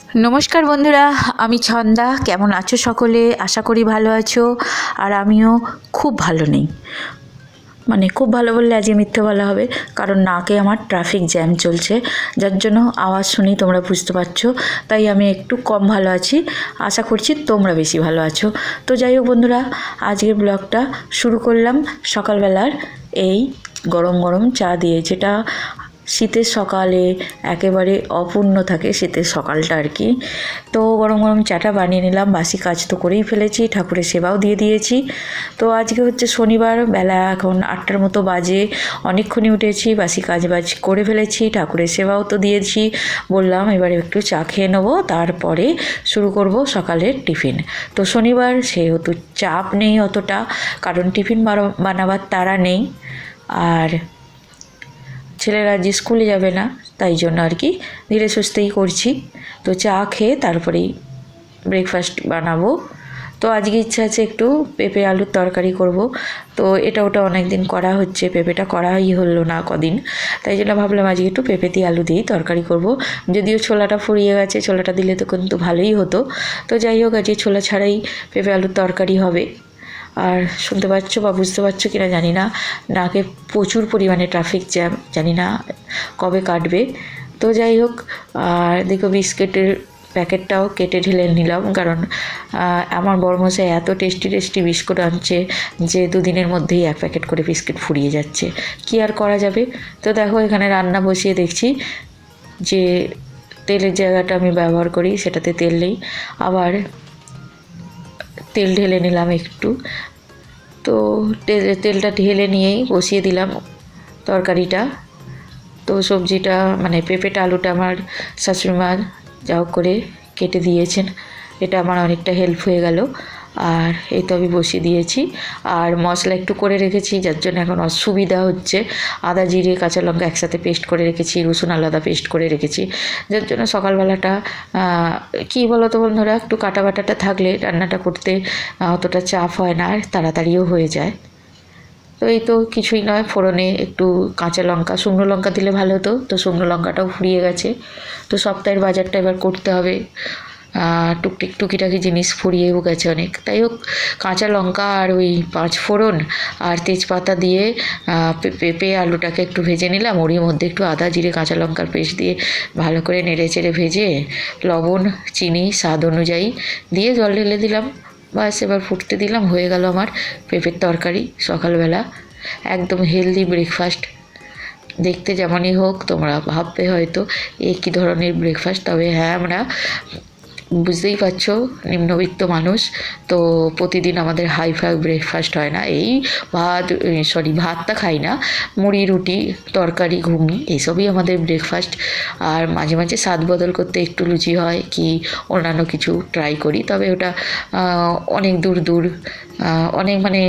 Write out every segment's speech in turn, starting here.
নমস্কার বন্ধুরা, আমি ছন্দা। কেমন আছো সকলে? আশা করি ভালো আছো। আর আমিও খুব ভালো নেই, মানে খুব ভালো বললে আজকে মিথ্যে বলা হবে, কারণ নাকে আমার ট্রাফিক জ্যাম চলছে, যার জন্য আওয়াজ শুনেই তোমরা বুঝতে পারছো। তাই আমি একটু কম ভালো আছি। আশা করছি তোমরা বেশি ভালো আছো। তো যাই হোক বন্ধুরা, আজকের ব্লগটা শুরু করলাম সকালবেলার এই গরম গরম চা দিয়ে, যেটা শীতের সকালে একেবারে অপূর্ণ থাকে শীতের সকালটা আর কি। তো গরম গরম চাটা বানিয়ে নিলাম। বাসি কাজ তো করেই ফেলেছি, ঠাকুরের সেবাও দিয়ে দিয়েছি। তো আজকে হচ্ছে শনিবার, বেলা এখন 8টার মতো বাজে। অনেকক্ষণই উঠেছি, বাসি কাজ বাজ করে ফেলেছি, ঠাকুরের সেবাও তো দিয়েছি। বললাম এবারে একটু চা খেয়ে নেবো, তারপরে শুরু করব সকালের টিফিন। তো শনিবার সেহেতু চাপ নেই অতটা, কারণ টিফিন বানাবার তাড়া নেই। আর ছেলেরা যে স্কুলে যাবে না, তাই জন্য আর কি ধীরে সুস্থেই করছি। তো চা খেয়ে তারপরেই ব্রেকফাস্ট বানাবো। তো আজকে ইচ্ছা আছে একটু পেঁপে আলুর তরকারি করব। তো এটা ওটা অনেক দিন করা হচ্ছে, পেঁপেটা করাই হলো না কদিন, তাই জন্য ভাবলাম আজকে একটু পেঁপে দিয়ে আলু দিয়েই তরকারি করব। যদিও ছোলাটা ফুরিয়ে গেছে, ছোলাটা দিলে তো কিন্তু ভালোই হতো। তো যাই হোক, আজকে ছোলা ছাড়াই পেঁপে আলুর তরকারি হবে। আর শুনতে পাচ্ছ বা বুঝতে পারছো কিনা জানি না, নাকে প্রচুর পরিমাণে ট্রাফিক জ্যাম, জানি না কবে কাটবে। তো যাই হোক, আর দেখো বিস্কিটের প্যাকেটটাও কেটে ঢেলে নিলাম, কারণ আমার বড়মশাই এত টেস্টি টেস্টি বিস্কুট আনছে যে দুদিনের মধ্যেই এক প্যাকেট করে বিস্কিট ফুরিয়ে যাচ্ছে। কি আর করা যাবে। তো দেখো এখানে রান্না বসিয়ে দেখছি যে তেলের জায়গাটা আমি ব্যবহার করি সেটাতে তেল নেই, আবার তেল ঢেলে নিলাম একটু। তো তেলটা ঢেলে নিয়েই বসিয়ে দিলাম তরকারিটা। তো সবজিটা মানে পেঁপেটা আলুটা আমার শাশুড়িমা যা হোক করে কেটে দিয়েছেন, এটা আমার অনেকটা হেল্প হয়ে গেল। আর এই তো আমি বসিয়ে দিয়েছি। আর মশলা একটু করে রেখেছি, যার জন্য এখন অসুবিধা হচ্ছে। আদা জিরে কাঁচা লঙ্কা একসাথে পেস্ট করে রেখেছি, রসুন আলাদা পেস্ট করে রেখেছি, যার জন্য সকালবেলাটা কী বলো তো বন্ধুরা, একটু কাটা বাটাটা থাকলে রান্নাটা করতে অতটা চাপ হয় না, আর তাড়াতাড়িও হয়ে যায়। তো এই তো কিছুই নয়, ফোড়নে একটু কাঁচা লঙ্কা, শুকনো লঙ্কা দিলে ভালো হতো, তো শুকনো লঙ্কাটাও ফুরিয়ে গেছে। তো সপ্তাহের বাজারটা এবার করতে হবে, টুকিটাকি জিনিস ফুরিয়েও গেছে অনেক। তাই হোক, কাঁচা লঙ্কা আর ওই 5 ফোড়ন আর তেজপাতা দিয়ে পেঁপে আলুটাকে একটু ভেজে নিলাম, ওরই মধ্যে একটু আদা জিরে কাঁচা লঙ্কার পেস্ট দিয়ে ভালো করে নেড়ে চেড়ে ভেজে লবণ চিনি স্বাদ অনুযায়ী দিয়ে জল ঢেলে দিলাম। বাস এবার ফুটতে দিলাম, হয়ে গেল আমার পেঁপের তরকারি সকালবেলা। একদম হেলদি ব্রেকফাস্ট। দেখতে যেমনই হোক তোমরা ভাববে হয়তো এ কী ধরনের ব্রেকফাস্ট, তবে হ্যাঁ, আমরা বুঝতেই পারছো নিম্নবিত্ত মানুষ, তো প্রতিদিন আমাদের হাই ব্রেকফাস্ট হয় না। এই ভাতটা খাই না, মুড়ি রুটি তরকারি ঘুগনি এইসবই আমাদের ব্রেকফাস্ট। আর মাঝে মাঝে স্বাদ বদল করতে একটু লুচি হয় কি অন্যান্য কিছু ট্রাই করি, তবে ওটা অনেক দূর দূর অনেক মানে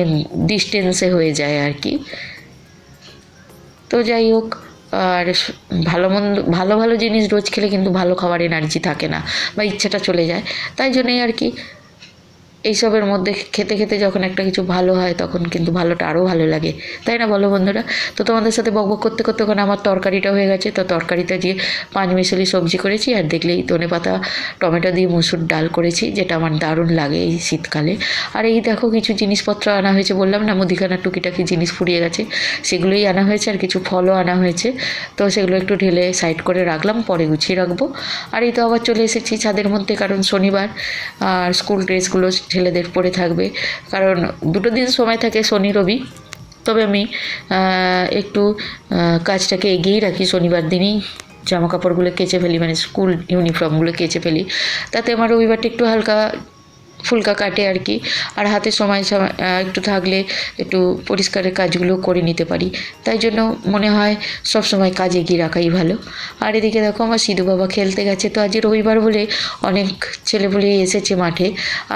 ডিস্টেন্সে হয়ে যায় আর কি। তো যাই হোক, আর ভালো মন্দ ভালো ভালো জিনিস রোজ খেলে কিন্তু ভালো খাবার এনার্জি থাকে না, বা ইচ্ছাটা চলে যায়। তাই জন্যই আর কি এইসবের মধ্যে খেতে খেতে যখন একটা কিছু ভালো হয় তখন কিন্তু ভালোটা আরও ভালো লাগে, তাই না বলো বন্ধুরা? তো তোমাদের সাথে বকবক করতে করতে ওখানে আমার তরকারিটা হয়ে গেছে। তো তরকারিতে দিয়ে পাঁচমিশালি সবজি করেছি, আর দেখলেই ধনেপাতা টমেটো দিয়ে মুসুর ডাল করেছি, যেটা আমার দারুণ লাগে এই শীতকালে। আর এই দেখো কিছু জিনিসপত্র আনা হয়েছে, বললাম না মুদিখানার টুকিটাকি জিনিস ফুরিয়ে গেছে, সেগুলোই আনা হয়েছে, আর কিছু ফলও আনা হয়েছে। তো সেগুলো একটু ঢেলে সাইড করে রাখলাম, পরে গুছিয়ে রাখবো। আর এই তো আবার চলে এসেছি ছাদের মধ্যে, কারণ শনিবার আর স্কুল ড্রেসগুলো ছেলেদের পরে থাকবে, কারণ দুটো দিন সময় থাকে শনি রবি। তবে আমি একটু কাজটাকে এগিয়েই রাখি, শনিবার দিনই জামা কাপড়গুলো কেচে ফেলি, মানে স্কুল ইউনিফর্মগুলো কেচে ফেলি, তাতে আমার রবিবারটা একটু হালকা ফুলকা কাটে আর কি। আর হাতে সময় একটু থাকলে একটু পরিষ্কারের কাজগুলো করে নিতে পারি, তাই জন্য মনে হয় সব সময় কাজ এগিয়ে রাখাই ভালো। আর এদিকে দেখো আমার সিধু বাবা খেলতে গেছে, তো আজ রবিবার বলে অনেক ছেলেপুলেই এসেছে মাঠে।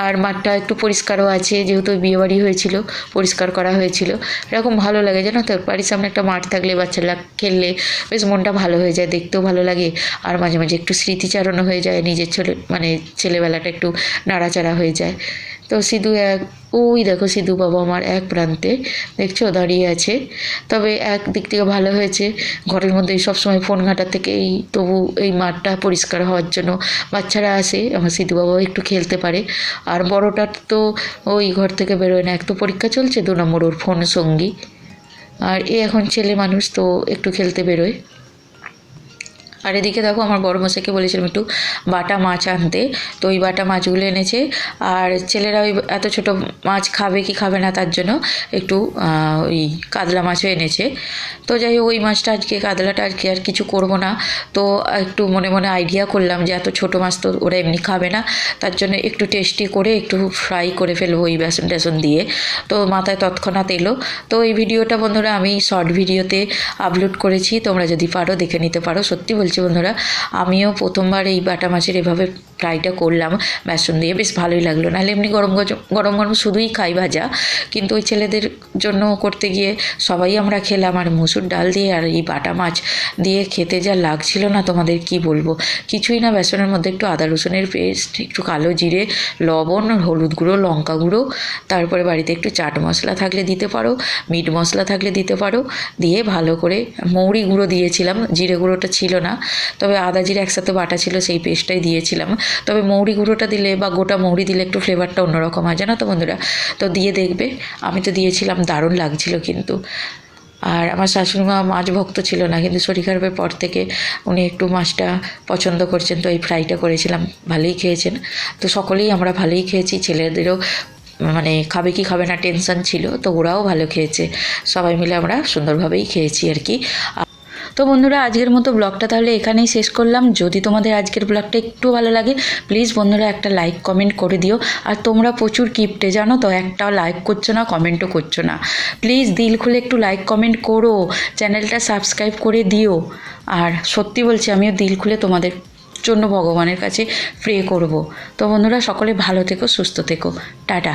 আর মাঠটা একটু পরিষ্কারও আছে, যেহেতু বিয়েবাড়ি হয়েছিল, পরিষ্কার করা হয়েছিল। এরকম ভালো লাগে জানো তো, বাড়ির সামনে একটা মাঠ থাকলে বাচ্চারা খেললে বেশ মনটা ভালো হয়ে যায়, দেখতেও ভালো লাগে। আর মাঝে মাঝে একটু স্মৃতিচারণও হয়ে যায়, নিজের ছেলেবেলাটা একটু নাড়াচাড়া হয়ে যায়। তো সিধু ওই দেখো সিধু বাবা আমার এক প্রান্তে, দেখছো দাঁড়িয়ে আছে। তবে এক দিক থেকে ভালো হয়েছে, ঘরের মধ্যে সবসময় ফোন ঘাঁটা থেকে তবু এই মাঠটা পরিষ্কার হওয়ার জন্য বাচ্চারা আসে, আমার সিধু বাবাও একটু খেলতে পারে। আর বড়টার তো ওই ঘর থেকে বেরোয় না, এক তো পরীক্ষা চলছে, 2 নম্বর ওর ফোন সঙ্গী। আর এ এখন ছেলে মানুষ, তো একটু খেলতে বেরোয়। আর এদিকে দেখো আমার বড় মশাইকে বলেছিলাম একটু বাটা মাছ আনতে, তো ওই বাটা মাছগুলো এনেছে। আর ছেলেরা ওই এত ছোট মাছ খাবে কি খাবে না তার জন্য একটু ওই কাতলা মাছও এনেছে। তো যাই হোক ওই মাছটা আজকে, কাতলাটা আজকে আর কিছু করব না। তো একটু মনে মনে আইডিয়া করলাম যে এত ছোট মাছ তো ওরা এমনি খাবে না, তার জন্য একটু টেস্টি করে একটু ফ্রাই করে ফেলবো ওই বেসন টেসন দিয়ে। তো মাথায় তৎক্ষণাৎ এলো। তো এই ভিডিওটা বন্ধুরা আমি শর্ট ভিডিওতে আপলোড করেছি, তোমরা যদি পারো দেখে নিতে পারো। সত্যি বলছি বন্ধুরা, আমিও প্রথমবার এই বাটা মাছের এভাবে ফ্রাইটা করলাম বেসন দিয়ে, বেশ ভালোই লাগলো। নাহলে এমনি গরম গরম গরম শুধুই খাই ভাজা, কিন্তু ওই ছেলেদের জন্য করতে গিয়ে সবাই আমরা খেলাম। আর মুসুর ডাল দিয়ে আর এই বাটা মাছ দিয়ে খেতে যা লাগছিল না তোমাদের কি বলবো। কিছুই না, বেসনের মধ্যে একটু আদা রসুনের পেস্ট, একটু কালো জিরে, লবণ, হলুদ গুঁড়ো, লঙ্কা গুঁড়ো, তারপরে বাড়িতে একটু চাট মশলা থাকলে দিতে পারো, মিট মশলা থাকলে দিতে পারো, দিয়ে ভালো করে মৌরি গুঁড়ো দিয়েছিলাম, জিরে গুঁড়োটা ছিল না, তবে আদা জিরে একসাথে বাটা ছিল সেই পেস্টটাই দিয়েছিলাম। তবে মৌরি গুঁড়োটা দিলে বা গোটা মৌরি দিলে একটু ফ্লেভারটা অন্যরকম হয়, জানো তো বন্ধুরা। তো দিয়ে দেখবে, আমি তো দিয়েছিলাম, দারুণ লাগছিল কিন্তু। আর আমার শাশুড়িমা মাছ ভক্ত ছিল না, কিন্তু শরীর খারাপের পর থেকে উনি একটু মাছটা পছন্দ করছেন, তো এই ফ্রাইটা করেছিলাম, ভালোই খেয়েছেন। তো সকলেই আমরা ভালোই খেয়েছি, ছেলেদেরও মানে খাবে কি খাবে না টেনশন ছিল, তো ওরাও ভালো খেয়েছে, সবাই মিলে আমরা সুন্দরভাবেই খেয়েছি আর কি। তো বন্ধুরা আজকের মতো ব্লগটা তাহলে এখানেই শেষ করলাম। যদি তোমাদের আজকের ব্লগটা একটু ভালো লাগে প্লিজ বন্ধুরা একটা লাইক কমেন্ট করে দিও। আর তোমরা প্রচুর কিপ্টে জানো তো, একটাও লাইক করছো না, কমেন্টও করছো না। প্লিজ দিল খুলে একটু লাইক কমেন্ট করো, চ্যানেলটা সাবস্ক্রাইব করে দিও। আর সত্যি বলছি, আমিও দিল খুলে তোমাদের জন্য ভগবানের কাছে প্রে করব। তো বন্ধুরা সকলে ভালো থেকো, সুস্থ থেকো, টাটা।